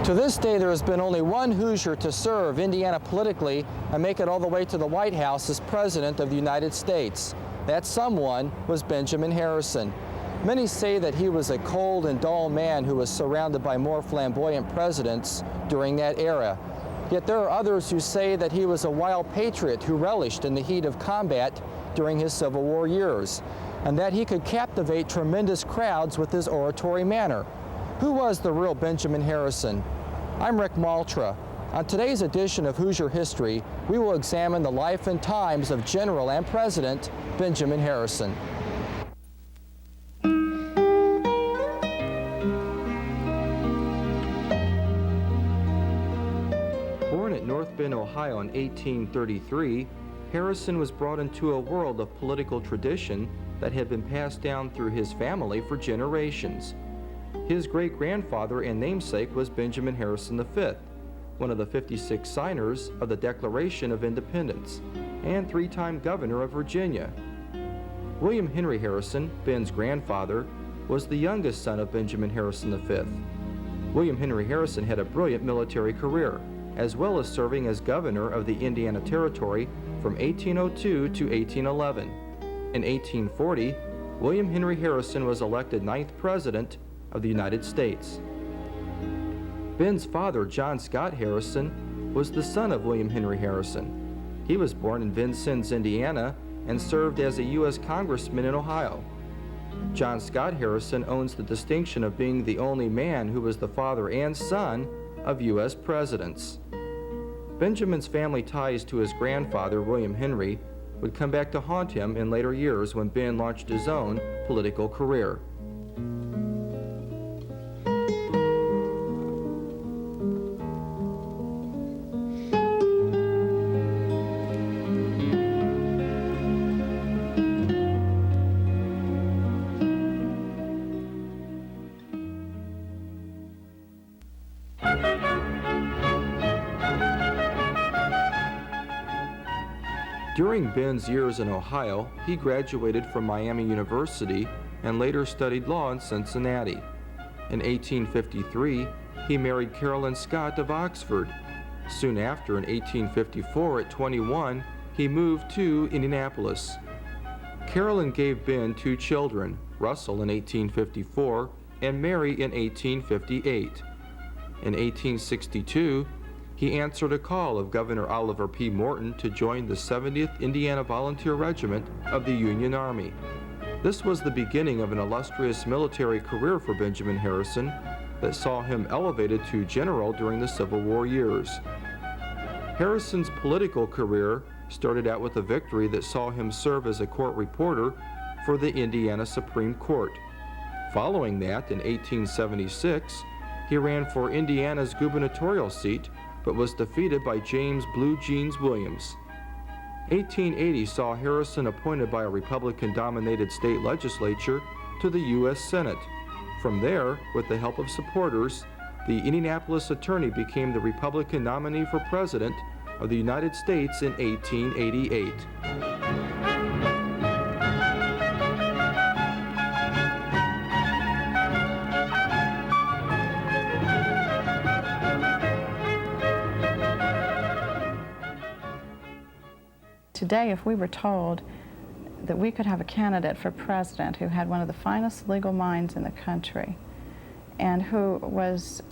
To this day, there has been only one Hoosier to serve Indiana politically and make it all the way to the White House as President of the United States. That someone was Benjamin Harrison. Many say that he was a cold and dull man who was surrounded by more flamboyant presidents during that era. Yet there are others who say that he was a wild patriot who relished in the heat of combat during his Civil War years, and that he could captivate tremendous crowds with his oratory manner. Who was the real Benjamin Harrison? I'm Rick Maultra. On today's edition of Hoosier History, we will examine the life and times of General and President Benjamin Harrison. Born at North Bend, Ohio in 1833, Harrison was brought into a world of political tradition that had been passed down through his family for generations. His great-grandfather and namesake was Benjamin Harrison V, one of the 56 signers of the Declaration of Independence, and three-time governor of Virginia. William Henry Harrison, Ben's grandfather, was the youngest son of Benjamin Harrison V. William Henry Harrison had a brilliant military career, as well as serving as governor of the Indiana Territory from 1802 to 1811. In 1840, William Henry Harrison was elected 9th President of the United States. Ben's father, John Scott Harrison, was the son of William Henry Harrison. He was born in Vincennes, Indiana, and served as a U.S. Congressman in Ohio. John Scott Harrison owns the distinction of being the only man who was the father and son of U.S. presidents. Benjamin's family ties to his grandfather, William Henry, would come back to haunt him in later years when Ben launched his own political career. During Ben's years in Ohio, he graduated from Miami University and later studied law in Cincinnati. In 1853, he married Carolyn Scott of Oxford. Soon after, in 1854, at 21, he moved to Indianapolis. Carolyn gave Ben 2 children, Russell in 1854 and Mary in 1858. In 1862, he answered a call of Governor Oliver P. Morton to join the 70th Indiana Volunteer Regiment of the Union Army. This was the beginning of an illustrious military career for Benjamin Harrison that saw him elevated to general during the Civil War years. Harrison's political career started out with a victory that saw him serve as a court reporter for the Indiana Supreme Court. Following that, in 1876, he ran for Indiana's gubernatorial seat, but was defeated by James Blue Jeans Williams. 1880 saw Harrison appointed by a Republican-dominated state legislature to the U.S. Senate. From there, with the help of supporters, the Indianapolis attorney became the Republican nominee for President of the United States in 1888. Today, if we were told that we could have a candidate for president who had one of the finest legal minds in the country and who was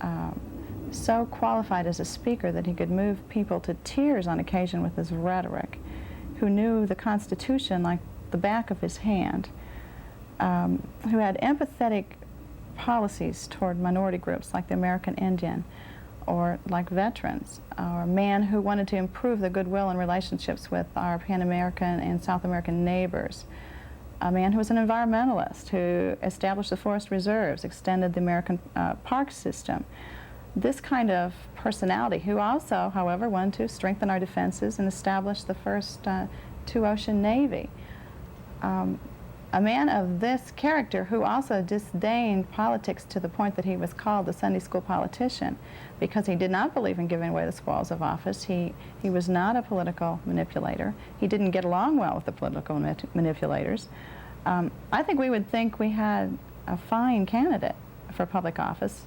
so qualified as a speaker that he could move people to tears on occasion with his rhetoric, who knew the Constitution like the back of his hand, who had empathetic policies toward minority groups like the American Indian, or like veterans, or a man who wanted to improve the goodwill and relationships with our Pan-American and South American neighbors, a man who was an environmentalist, who established the forest reserves, extended the American park system. This kind of personality, who also, however, wanted to strengthen our defenses and establish the first two-ocean navy. A man of this character who also disdained politics to the point that he was called the Sunday school politician because he did not believe in giving away the spoils of office. He was not a political manipulator. He didn't get along well with the political manipulators. I think we would think we had a fine candidate for public office.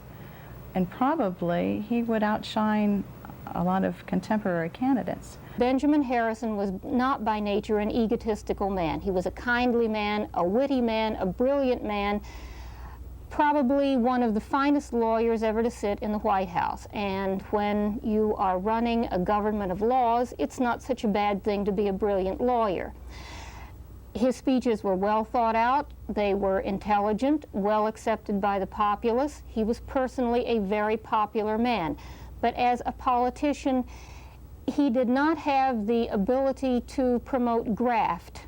and probably he would outshine a lot of contemporary candidates. Benjamin Harrison was not by nature an egotistical man. He was a kindly man, a witty man, a brilliant man, probably one of the finest lawyers ever to sit in the White House. And when you are running a government of laws, it's not such a bad thing to be a brilliant lawyer. His speeches were well thought out, they were intelligent, well accepted by the populace. He was personally a very popular man. But as a politician, he did not have the ability to promote graft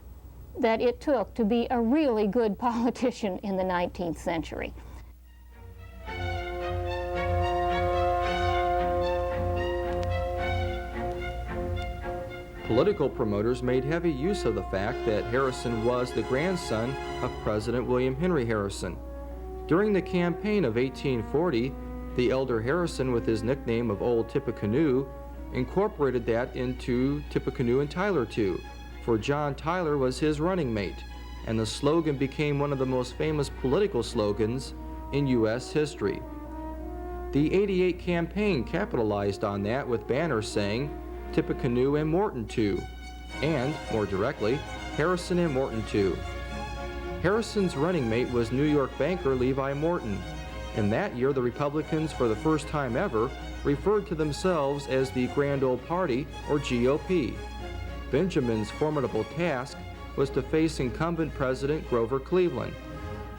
that it took to be a really good politician in the 19th century. Political promoters made heavy use of the fact that Harrison was the grandson of President William Henry Harrison. During the campaign of 1840, the elder Harrison, with his nickname of Old Tippecanoe, incorporated that into Tippecanoe and Tyler too, for John Tyler was his running mate, and the slogan became one of the most famous political slogans in U.S. history. The '88 campaign capitalized on that with banners saying, Tippecanoe and Morton too, and, more directly, Harrison and Morton too. Harrison's running mate was New York banker Levi Morton, and that year the Republicans, for the first time ever, referred to themselves as the Grand Old Party, or GOP. Benjamin's formidable task was to face incumbent President Grover Cleveland.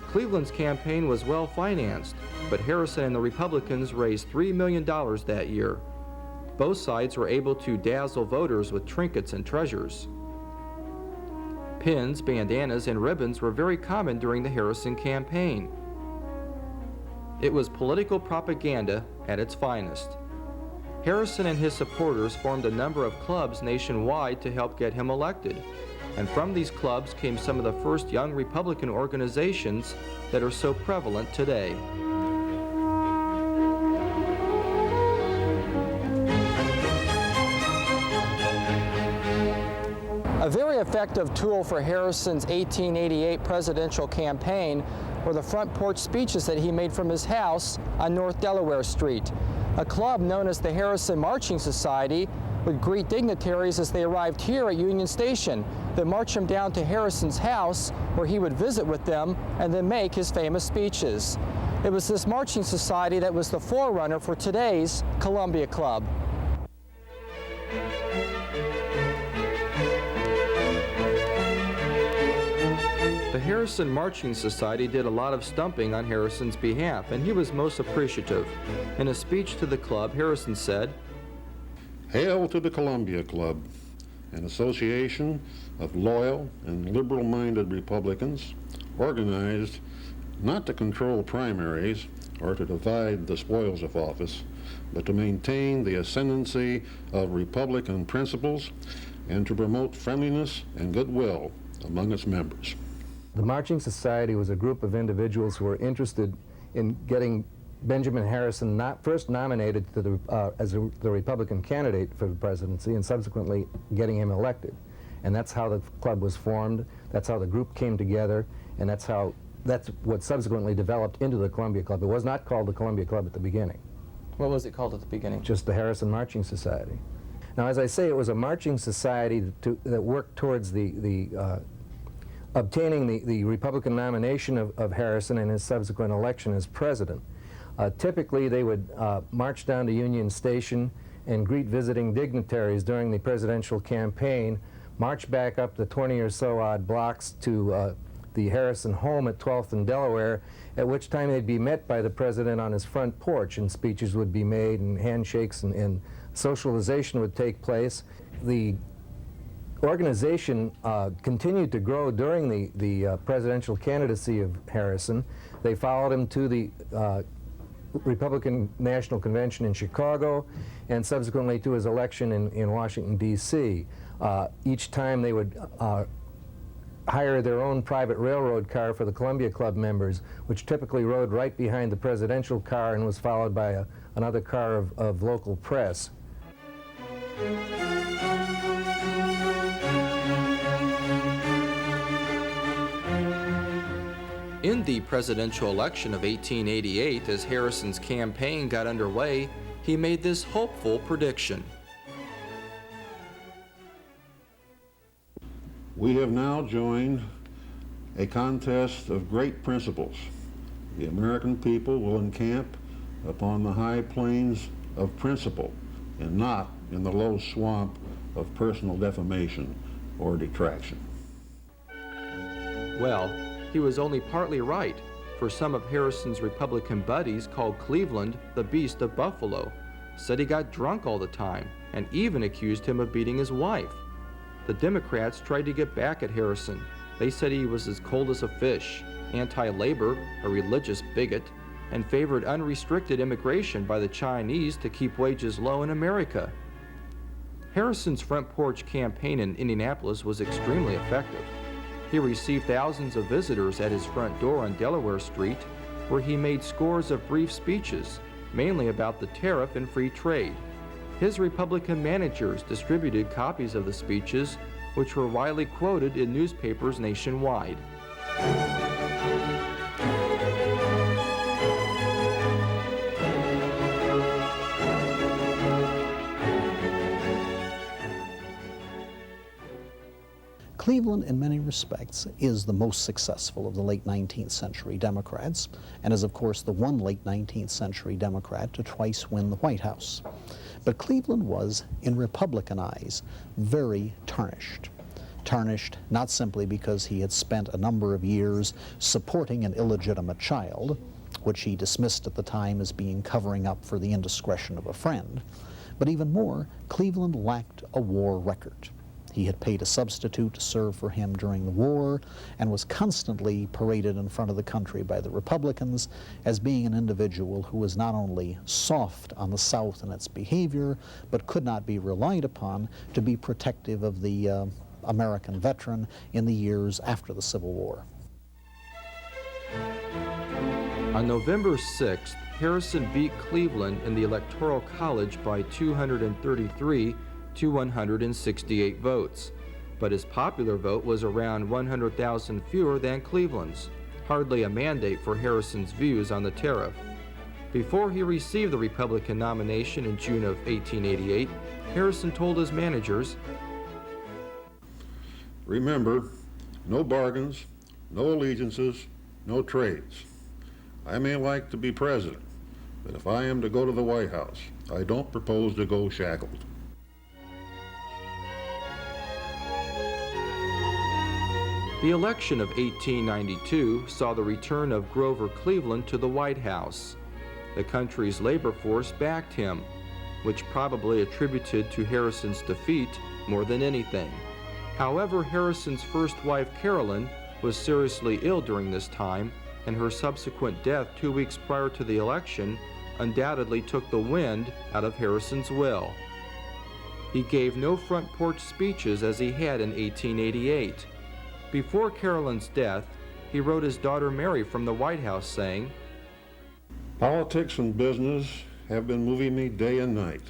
Cleveland's campaign was well financed, but Harrison and the Republicans raised $3 million that year. Both sides were able to dazzle voters with trinkets and treasures. Pins, bandanas, and ribbons were very common during the Harrison campaign. It was political propaganda at its finest. Harrison and his supporters formed a number of clubs nationwide to help get him elected, and from these clubs came some of the first young Republican organizations that are so prevalent today. A very effective tool for Harrison's 1888 presidential campaign were the front porch speeches that he made from his house on North Delaware Street. A club known as the Harrison Marching Society would greet dignitaries as they arrived here at Union Station, then march them down to Harrison's house where he would visit with them and then make his famous speeches. It was this marching society that was the forerunner for today's Columbia Club. The Harrison Marching Society did a lot of stumping on Harrison's behalf, and he was most appreciative. In a speech to the club, Harrison said, "Hail to the Columbia Club, an association of loyal and liberal-minded Republicans organized not to control primaries or to divide the spoils of office, but to maintain the ascendancy of Republican principles and to promote friendliness and goodwill among its members." The Marching Society was a group of individuals who were interested in getting Benjamin Harrison first nominated to the Republican candidate for the presidency and subsequently getting him elected. And that's how the club was formed, that's how the group came together, and that's what subsequently developed into the Columbia Club. It was not called the Columbia Club at the beginning. What was it called at the beginning? Just the Harrison Marching Society. Now, as I say, it was a marching society that worked towards obtaining the Republican nomination of Harrison and his subsequent election as president. Typically, they would march down to Union Station and greet visiting dignitaries during the presidential campaign, march back up the 20 or so odd blocks to the Harrison home at 12th and Delaware, at which time they'd be met by the president on his front porch, and speeches would be made, and handshakes and socialization would take place. The organization continued to grow during the presidential candidacy of Harrison. They followed him to the Republican National Convention in Chicago and subsequently to his election in Washington, D.C. Each time they would hire their own private railroad car for the Columbia Club members, which typically rode right behind the presidential car and was followed by another car of local press. In the presidential election of 1888, as Harrison's campaign got underway, he made this hopeful prediction. We have now joined a contest of great principles. The American people will encamp upon the high plains of principle and not in the low swamp of personal defamation or detraction. Well, he was only partly right, for some of Harrison's Republican buddies called Cleveland the Beast of Buffalo, said he got drunk all the time, and even accused him of beating his wife. The Democrats tried to get back at Harrison. They said he was as cold as a fish, anti-labor, a religious bigot, and favored unrestricted immigration by the Chinese to keep wages low in America. Harrison's front porch campaign in Indianapolis was extremely effective. He received thousands of visitors at his front door on Delaware Street, where he made scores of brief speeches, mainly about the tariff and free trade. His Republican managers distributed copies of the speeches, which were widely quoted in newspapers nationwide. Cleveland, in many respects, is the most successful of the late 19th century Democrats, and is, of course, the one late 19th century Democrat to twice win the White House. But Cleveland was, in Republican eyes, very tarnished. Tarnished not simply because he had spent a number of years supporting an illegitimate child, which he dismissed at the time as being covering up for the indiscretion of a friend, but even more, Cleveland lacked a war record. He had paid a substitute to serve for him during the war and was constantly paraded in front of the country by the Republicans as being an individual who was not only soft on the South and its behavior, but could not be relied upon to be protective of the American veteran in the years after the Civil War. On November 6th, Harrison beat Cleveland in the Electoral College by 233 to 168 votes, but his popular vote was around 100,000 fewer than Cleveland's, hardly a mandate for Harrison's views on the tariff. Before he received the Republican nomination in June of 1888, Harrison told his managers, "Remember, no bargains, no allegiances, no trades. I may like to be president, but if I am to go to the White House, I don't propose to go shackled." The election of 1892 saw the return of Grover Cleveland to the White House. The country's labor force backed him, which probably attributed to Harrison's defeat more than anything. However, Harrison's first wife, Carolyn, was seriously ill during this time, and her subsequent death 2 weeks prior to the election undoubtedly took the wind out of Harrison's will. He gave no front porch speeches as he had in 1888. Before Carolyn's death, he wrote his daughter Mary from the White House saying, "Politics and business have been moving me day and night,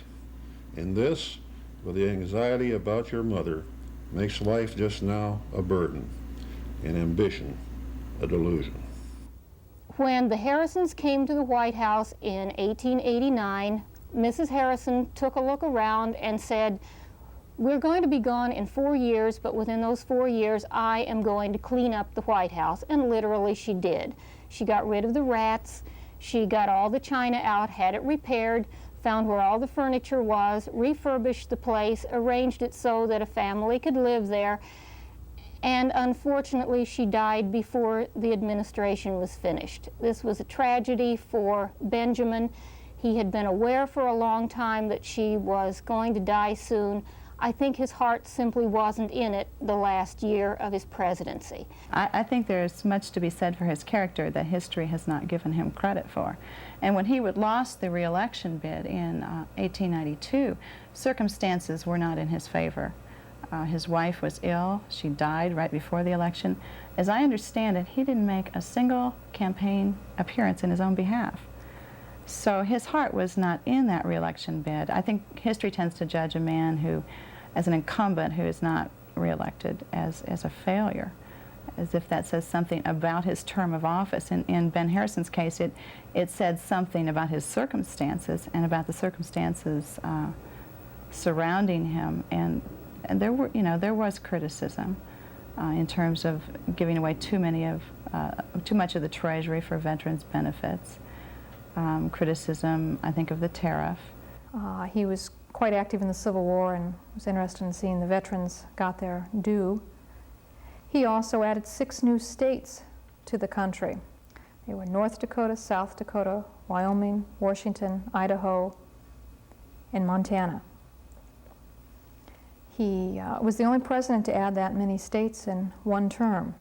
and this, with the anxiety about your mother, makes life just now a burden, and ambition a delusion." When the Harrisons came to the White House in 1889, Mrs. Harrison took a look around and said, "We're going to be gone in 4 years, but within those 4 years, I am going to clean up the White House." And literally she did. She got rid of the rats, she got all the china out, had it repaired, found where all the furniture was, refurbished the place, arranged it so that a family could live there, and unfortunately she died before the administration was finished. This was a tragedy for Benjamin. He had been aware for a long time that she was going to die soon. I think his heart simply wasn't in it the last year of his presidency. I think there's much to be said for his character that history has not given him credit for. And when he lost the re-election bid in 1892, circumstances were not in his favor. His wife was ill. She died right before the election. As I understand it, he didn't make a single campaign appearance in his own behalf. So his heart was not in that re-election bid. I think history tends to judge a man who, as an incumbent who is not re-elected, as a failure. as if that says something about his term of office. In Ben Harrison's case, it said something about his circumstances and about the circumstances surrounding him, and there was criticism in terms of giving away too much of the Treasury for veterans' benefits. Criticism, I think, of the tariff. He was quite active in the Civil War and was interested in seeing the veterans got their due. He also added 6 new states to the country. They were North Dakota, South Dakota, Wyoming, Washington, Idaho, and Montana. He was the only president to add that many states in one term.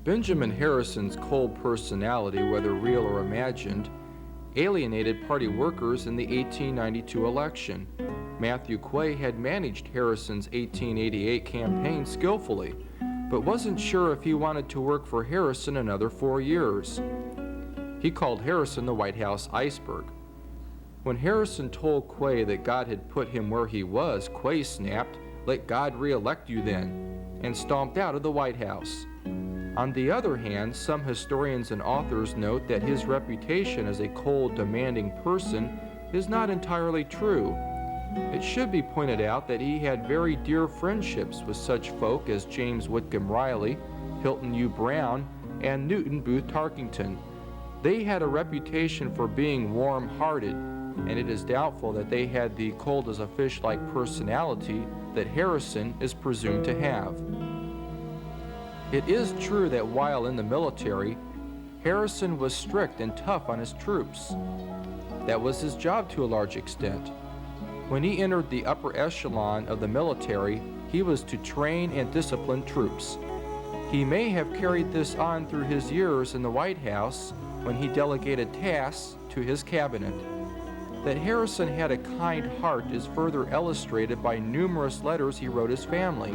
Benjamin Harrison's cold personality, whether real or imagined, alienated party workers in the 1892 election. Matthew Quay had managed Harrison's 1888 campaign skillfully, but wasn't sure if he wanted to work for Harrison another 4 years. He called Harrison the White House iceberg. When Harrison told Quay that God had put him where he was, Quay snapped, "Let God re-elect you then," and stomped out of the White House. On the other hand, some historians and authors note that his reputation as a cold, demanding person is not entirely true. It should be pointed out that he had very dear friendships with such folk as James Whitcomb Riley, Hilton U. Brown, and Newton Booth Tarkington. They had a reputation for being warm-hearted, and it is doubtful that they had the cold-as-a-fish-like personality that Harrison is presumed to have. It is true that while in the military, Harrison was strict and tough on his troops. That was his job to a large extent. When he entered the upper echelon of the military, he was to train and discipline troops. He may have carried this on through his years in the White House when he delegated tasks to his cabinet. That Harrison had a kind heart is further illustrated by numerous letters he wrote his family.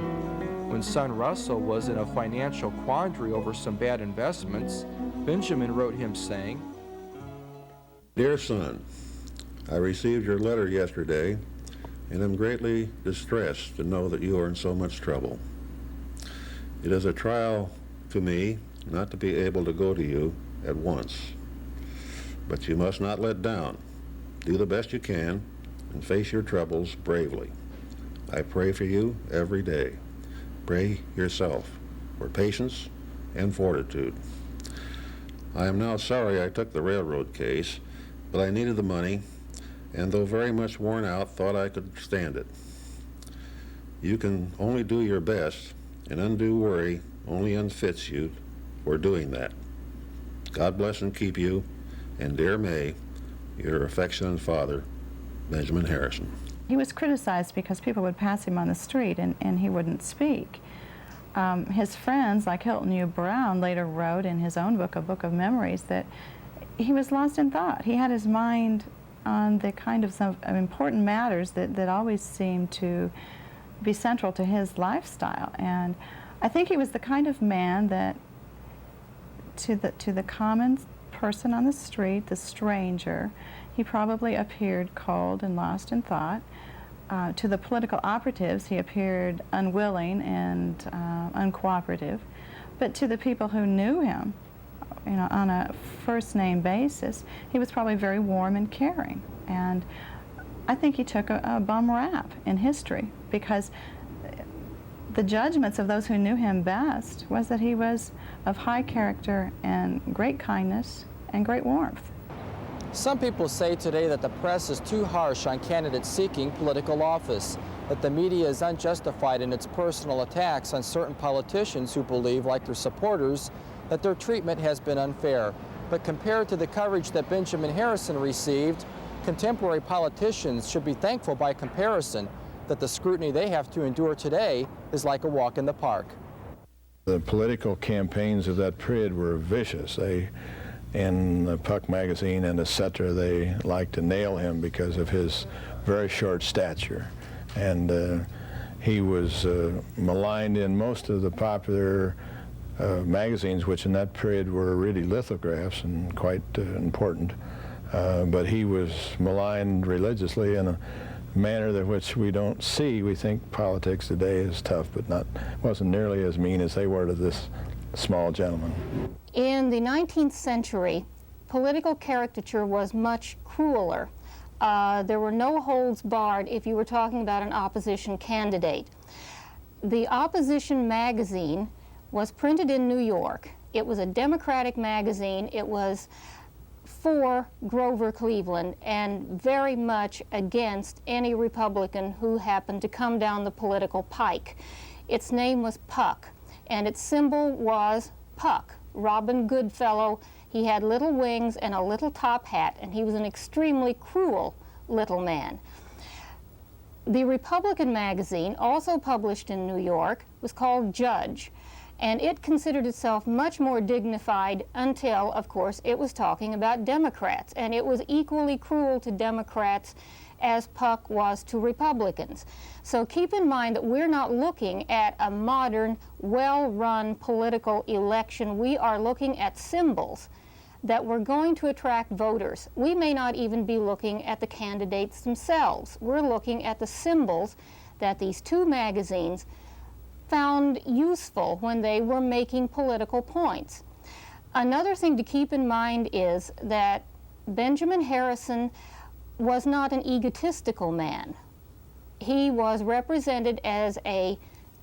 When son Russell was in a financial quandary over some bad investments, Benjamin wrote him saying, Dear son, I received your letter yesterday and am greatly distressed to know that you are in so much trouble. It is a trial to me not to be able to go to you at once, but you must not let down. Do the best you can and face your troubles bravely. I pray for you every day. Pray yourself for patience and fortitude. I am now sorry I took the railroad case, but I needed the money, and though very much worn out, thought I could stand it. You can only do your best, and undue worry only unfits you for doing that. God bless and keep you, and dear May, your affectionate father, Benjamin Harrison. He was criticized because people would pass him on the street and he wouldn't speak. His friends, like Hilton U. Brown, later wrote in his own book, A Book of Memories, that he was lost in thought. He had his mind on the kind of some important matters that always seemed to be central to his lifestyle. And I think he was the kind of man that to the common person on the street, the stranger, he probably appeared cold and lost in thought. To the political operatives, he appeared unwilling and uncooperative. But to the people who knew him, on a first-name basis, he was probably very warm and caring. And I think he took a bum rap in history because the judgments of those who knew him best was that he was of high character and great kindness and great warmth. Some people say today that the press is too harsh on candidates seeking political office, that the media is unjustified in its personal attacks on certain politicians who believe, like their supporters, that their treatment has been unfair. But compared to the coverage that Benjamin Harrison received, contemporary politicians should be thankful by comparison that the scrutiny they have to endure today is like a walk in the park. The political campaigns of that period were vicious. In the Puck magazine and etc., they liked to nail him because of his very short stature. And he was maligned in most of the popular magazines, which in that period were really lithographs and quite important. but he was maligned religiously in a manner that which we don't see. We think politics today is tough, but wasn't nearly as mean as they were to this small gentleman. In the 19th century, political caricature was much crueler. There were no holds barred if you were talking about an opposition candidate. The opposition magazine was printed in New York. It was a Democratic magazine. It was for Grover Cleveland and very much against any Republican who happened to come down the political pike. Its name was Puck, and its symbol was Puck, Robin Goodfellow. He had little wings and a little top hat, and he was an extremely cruel little man. The Republican magazine, also published in New York, was called Judge, and it considered itself much more dignified until, of course, it was talking about Democrats, and it was equally cruel to Democrats as Puck was to Republicans. So keep in mind that we're not looking at a modern, well-run political election. We are looking at symbols that were going to attract voters. We may not even be looking at the candidates themselves. We're looking at the symbols that these two magazines found useful when they were making political points. Another thing to keep in mind is that Benjamin Harrison was not an egotistical man. He was represented as a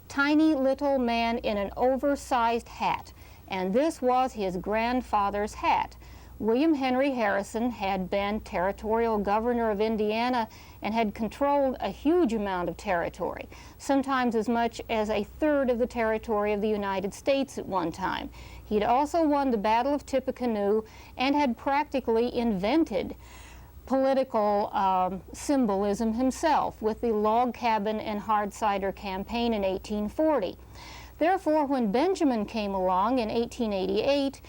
tiny little man in an oversized hat, and this was his grandfather's hat. William Henry Harrison had been territorial governor of Indiana and had controlled a huge amount of territory, sometimes as much as a third of the territory of the United States at one time. He'd also won the Battle of Tippecanoe and had practically invented political symbolism himself with the log cabin and hard cider campaign in 1840. Therefore, when Benjamin came along in 1888,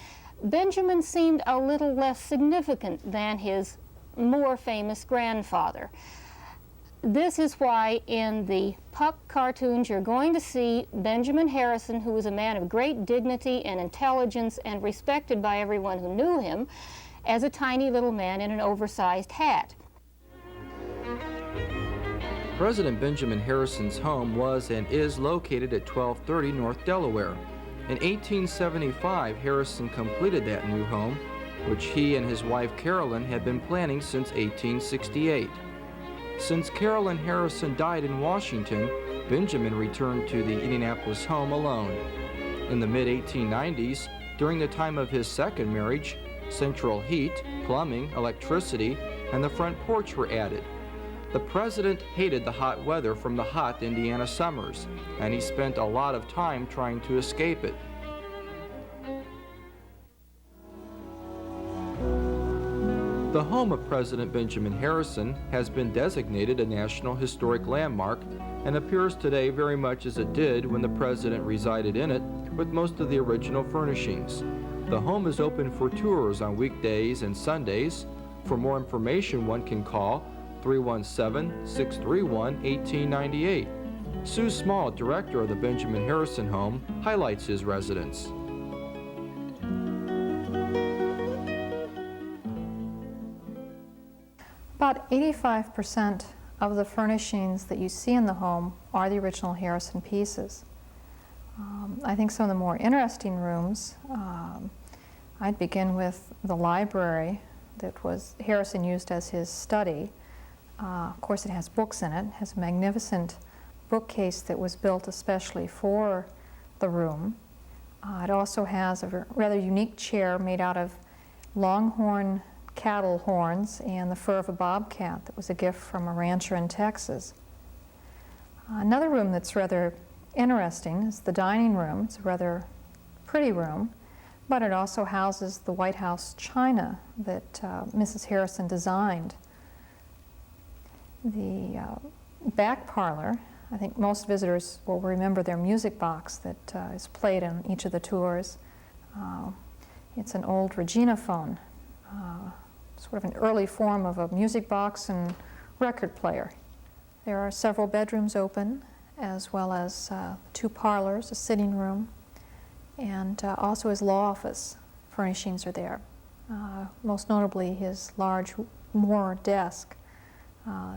Benjamin seemed a little less significant than his more famous grandfather. This is why in the Puck cartoons you're going to see Benjamin Harrison, who was a man of great dignity and intelligence and respected by everyone who knew him, as a tiny little man in an oversized hat. President Benjamin Harrison's home was and is located at 1230 North Delaware. In 1875, Harrison completed that new home, which he and his wife Carolyn had been planning since 1868. Since Carolyn Harrison died in Washington, Benjamin returned to the Indianapolis home alone. In the mid-1890s, during the time of his second marriage, central heat, plumbing, electricity, and the front porch were added. The president hated the hot weather from the hot Indiana summers, and he spent a lot of time trying to escape it. The home of President Benjamin Harrison has been designated a National Historic Landmark and appears today very much as it did when the president resided in it, with most of the original furnishings. The home is open for tours on weekdays and Sundays. For more information, one can call 317-631-1898. Sue Small, director of the Benjamin Harrison home, highlights his residence. About 85% of the furnishings that you see in the home are the original Harrison pieces. I think some of the more interesting rooms, I'd begin with the library that Harrison used as his study. Of course, it has books in it. It has a magnificent bookcase that was built especially for the room. It also has a rather unique chair made out of longhorn cattle horns and the fur of a bobcat that was a gift from a rancher in Texas. Another room that's rather interesting is the dining room. It's a rather pretty room, but it also houses the White House china that Mrs. Harrison designed. The back parlor, I think most visitors will remember their music box that is played on each of the tours. It's an old Regina phone, sort of an early form of a music box and record player. There are several bedrooms open, as well as 2 parlors, a sitting room, and also his law office furnishings are there. most notably his large Moore desk.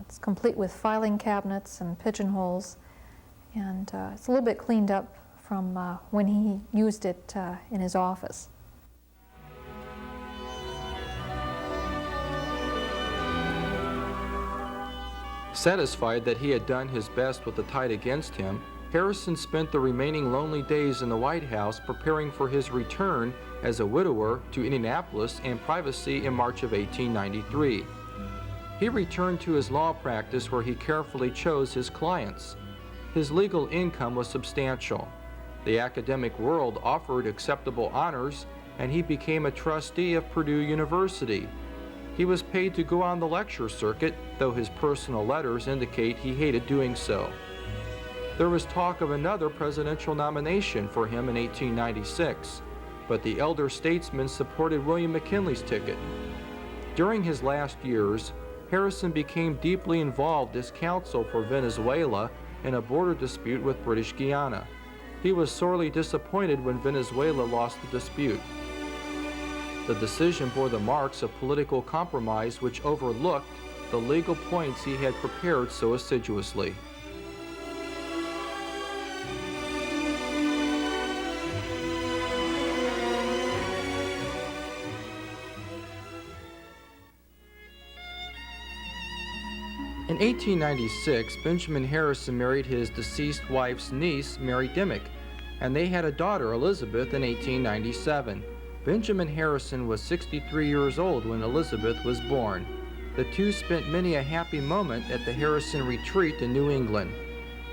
It's complete with filing cabinets and pigeonholes, and it's a little bit cleaned up from when he used it in his office. Satisfied that he had done his best with the tide against him, Harrison spent the remaining lonely days in the White House preparing for his return as a widower to Indianapolis and privacy in March of 1893. He returned to his law practice where he carefully chose his clients. His legal income was substantial. The academic world offered acceptable honors, and he became a trustee of Purdue University. He was paid to go on the lecture circuit, though his personal letters indicate he hated doing so. There was talk of another presidential nomination for him in 1896, but the elder statesman supported William McKinley's ticket. During his last years, Harrison became deeply involved as counsel for Venezuela in a border dispute with British Guiana. He was sorely disappointed when Venezuela lost the dispute. The decision bore the marks of political compromise which overlooked the legal points he had prepared so assiduously. In 1896, Benjamin Harrison married his deceased wife's niece, Mary Dimmick, and they had a daughter, Elizabeth, in 1897. Benjamin Harrison was 63 years old when Elizabeth was born. The two spent many a happy moment at the Harrison Retreat in New England.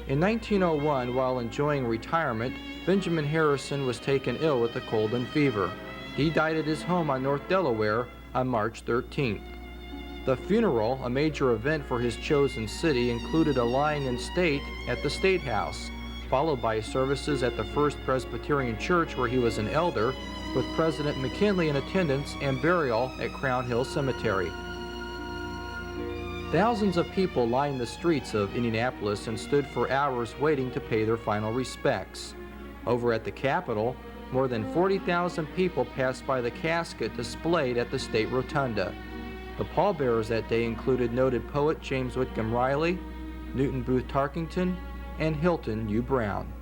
In 1901, while enjoying retirement, Benjamin Harrison was taken ill with a cold and fever. He died at his home on North Delaware on March 13th. The funeral, a major event for his chosen city, included a lying in state at the State House, followed by services at the First Presbyterian Church where he was an elder, with President McKinley in attendance, and burial at Crown Hill Cemetery. Thousands of people lined the streets of Indianapolis and stood for hours waiting to pay their final respects. Over at the Capitol, more than 40,000 people passed by the casket displayed at the State Rotunda. The pallbearers that day included noted poet James Whitcomb Riley, Newton Booth Tarkington, and Hilton U. Brown.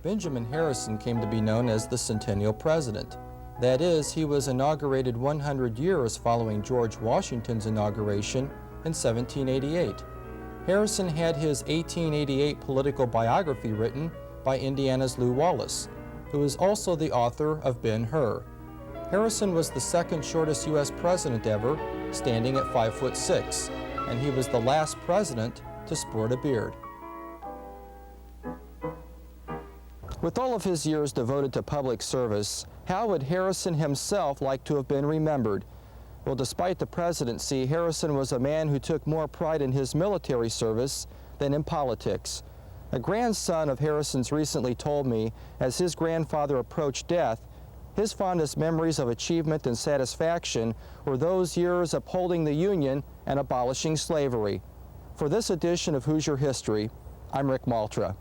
Benjamin Harrison came to be known as the Centennial President. That is, he was inaugurated 100 years following George Washington's inauguration in 1788. Harrison had his 1888 political biography written by Indiana's Lew Wallace, who is also the author of Ben-Hur. Harrison was the second shortest U.S. president ever, standing at 5'6", and he was the last president to sport a beard. With all of his years devoted to public service, how would Harrison himself like to have been remembered? Well, despite the presidency, Harrison was a man who took more pride in his military service than in politics. A grandson of Harrison's recently told me, as his grandfather approached death, his fondest memories of achievement and satisfaction were those years upholding the Union and abolishing slavery. For this edition of Hoosier History, I'm Rick Maultra.